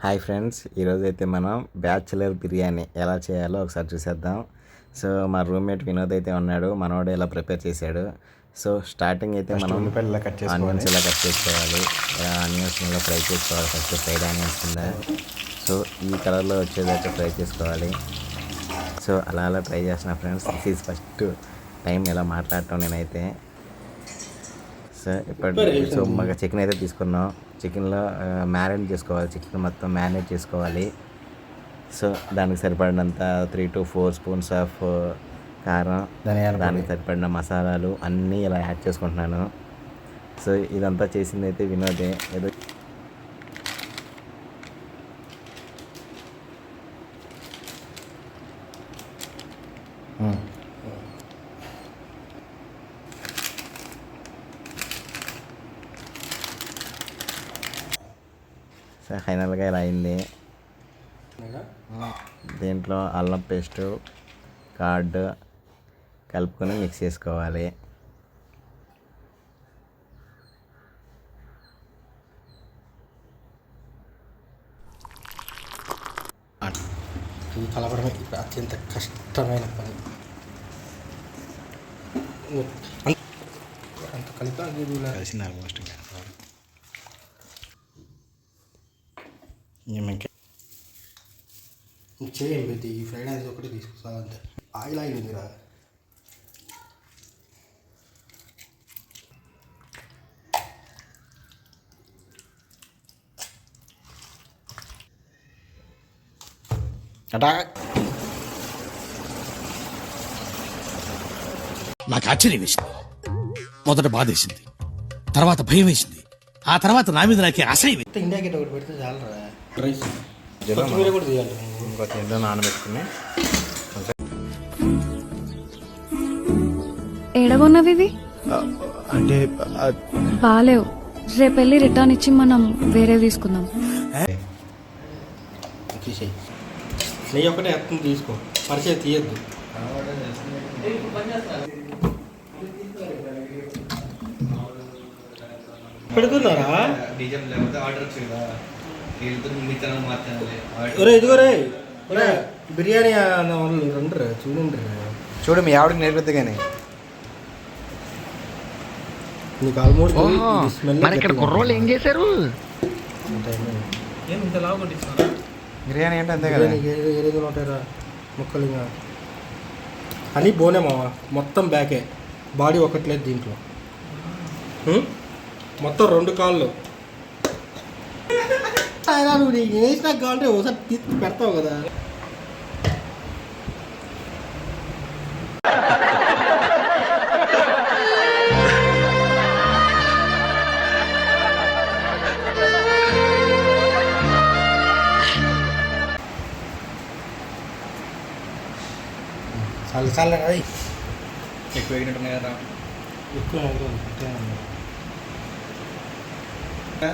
Hi friends, ఈరోజు అయితే మనం బ్యాచులర్ బిర్యానీ ఎలా చేయాలో ఒకసారి చూసేద్దాం. సో మా రూమ్మేట్ వినోద్ అయితే ఉన్నాడు, మనోడు ఎలా ప్రిపేర్ చేశాడు. సో స్టార్టింగ్ అయితే మనం ఆనియన్స్ ఇలా కట్ చేసుకోవాలి. ఆనియన్స్ ఇలా ఫ్రై చేసుకోవాలి. ఫస్ట్ ఫ్రైడ్ ఆనియన్స్ కింద సో ఈ కలర్లో వచ్చేదైతే ఫ్రై చేసుకోవాలి. సో అలా అలా ట్రై చేస్తున్నా friends. This is first time ఇలా మాట్లాడటం నేనైతే. సో మాకు చికెన్ అయితే తీసుకున్నాం. చికెన్లో మ్యారినేట్ చేసుకోవాలి. చికెన్ మొత్తం మ్యారినేట్ చేసుకోవాలి. సో దానికి సరిపడినంత 3 to 4 స్పూన్స్ ఆఫ్ కారం, దానికి సరిపడిన మసాలాలు అన్నీ ఇలా యాడ్ చేసుకుంటున్నాను. సో ఇదంతా చేసింది అయితే వినోదే. ఏదో సో ఫైనల్గా ఇలా అయింది. దీంట్లో అల్లం పేస్టు, కర్డ్ కలుపుకొని మిక్స్ చేసుకోవాలి. ఇది కలపడమే అత్యంత కష్టమైన పని. అంత కలిసింది ఆల్మోస్ట్. చేయండి ఈ ఫ్రైడ్ రైస్ ఒకటి తీసుకొస్తానంటే ఆయిల్ ఉందిరా. నాకు ఆశ్చర్యం వేసింది. మొదట బాధ వేసింది, తర్వాత భయం వేసింది, ఆ తర్వాత నా మీద నాకే అసహ్యం. ఇండియా గేట్ ఒకటి పెడితే చాలరా. రైస్ కొత్తిమీర కూడా తీయాలి. ఇంట్లో నానబెట్టుకుని ఏడగొన్నవి ఇవి అంటే బాలేవు. రేపు వెళ్ళి రిటర్న్ ఇచ్చి మనం వేరే తీసుకుందాం. తీసేయి. నెయ్యి ఒకటే ఎత్తుని తీసుకో, పరిచయం తీయద్దు. పెడుతున్నారా? ఇదిగో రే బిర్యానీ వాళ్ళు రండి చూడండి. చూడు మీ ఆవిడకి నేర్పిద్దు కానీ నీకు ఆల్మోస్ట్ మరి ఇక్కడ కుర్రోళ్ళు ఏం చేశారు? బిర్యానీ అంటే అంతే కదా. ఏదో ఉంటారా ముక్కలు ఇంకా అని బోనే మావా. మొత్తం బ్యాకే, బాడీ ఒకట్లేదు దీంట్లో. మొత్తం 2 కాళ్ళు. నువ్వు నీకు వేసినా కావాలంటే ఒకసారి తీసి పెడతావు కదా. చాలు చాలు అది ఎక్కువ వేగినట్టున్నాయి కదా. ఎక్కువ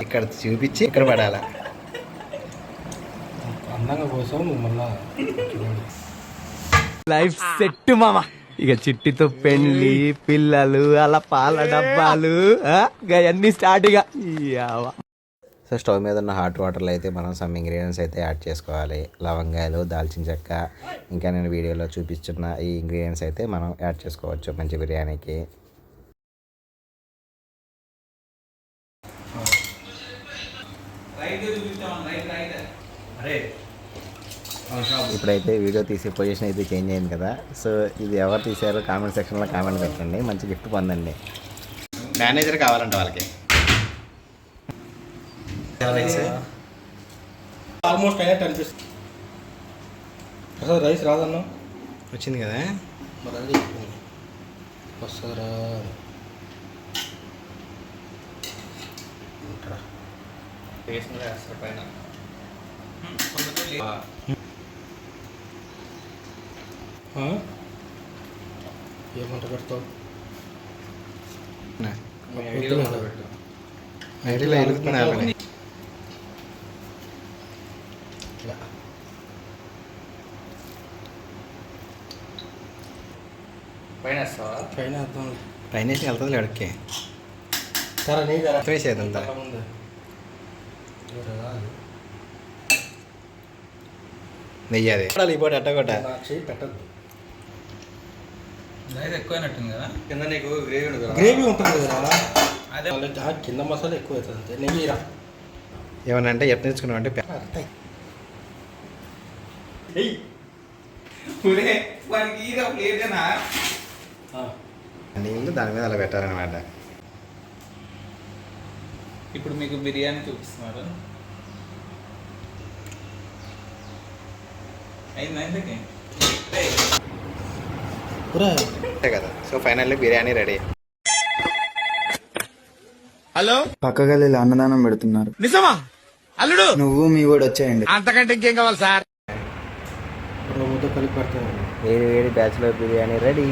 ఇక్కడ చూపించి ఇక్కడ పడాలా. అందంగా కోసం నువ్వు మళ్ళా లైఫ్ సెట్ మామ. ఇక చిట్టితో పెళ్లి, పిల్లలు, అలా పాల డబ్బాలు అన్ని స్టార్ట్. ఇక సో స్టవ్ మీద ఉన్న హాట్ వాటర్లో అయితే మనం సమ్ ఇంగ్రీడియంట్స్ అయితే యాడ్ చేసుకోవాలి. లవంగాలు, దాల్చిన చెక్క, ఇంకా నేను వీడియోలో చూపిస్తున్న ఈ ఇంగ్రీడియంట్స్ అయితే మనం యాడ్ చేసుకోవచ్చు మంచి బిర్యానీకి. ఇప్పుడైతే వీడియో తీసే పొజిషన్ అయితే చేంజ్ అయింది కదా. సో ఇది ఎవరు తీసారో కామెంట్ సెక్షన్లో కామెంట్ పెట్టండి, మంచి గిఫ్ట్ పొందండి. మేనేజర్ కావాలంట వాళ్ళకి. ఆల్మోస్ట్ అయినట్టు అనిపిస్తుంది. అసలు రైస్ రాదన్నా వచ్చింది కదా. మరి అది వస్తుందిరా. ఏమంట పెడతావు? ఐడిలో ఎలుగుతున్నాను. పైన వేద్దాం. పైన వేసి వెళ్తుంది అడికి. సరే నీ వేసేది అంతా. నెయ్యి అది ఈ పూట ఎట్టగొట్ట నా చేయి పెట్టద్దు. ఎక్కువైనట్టుంది కదా. కింద నీకు గ్రేవీ ఉండదు కదా. గ్రేవీ ఉంటుంది కదా, అదే కింద మసాలా ఎక్కువ అవుతుంది అంతే. నెయ్యి రా. ఏమన్నా అంటే ఎట్లా నేర్చుకున్నావు అంటే అర్థం. వానికి ఇది ఒక ప్లేటేనా? నీళ్ళు దాని మీద అలా పెట్టాలన్నమాట. ఇప్పుడు మీకు బిర్యానీ చూపిస్తున్నారు. అయిందా ఇంతకీ? ఒరే, అంతే కదా. So finally biryani ready. Hello పక్క గల్లీలో అన్నదానం పెడుతున్నారు. నిజమా అల్లుడు? నువ్వు మీ కూడా వచ్చేయండి. అంతకంటే ఇంకేం కావాలి సార్? ముద్ద కలిపి పెడతాను. వేడి వేడి బ్యాచులర్ బిర్యానీ రెడీ.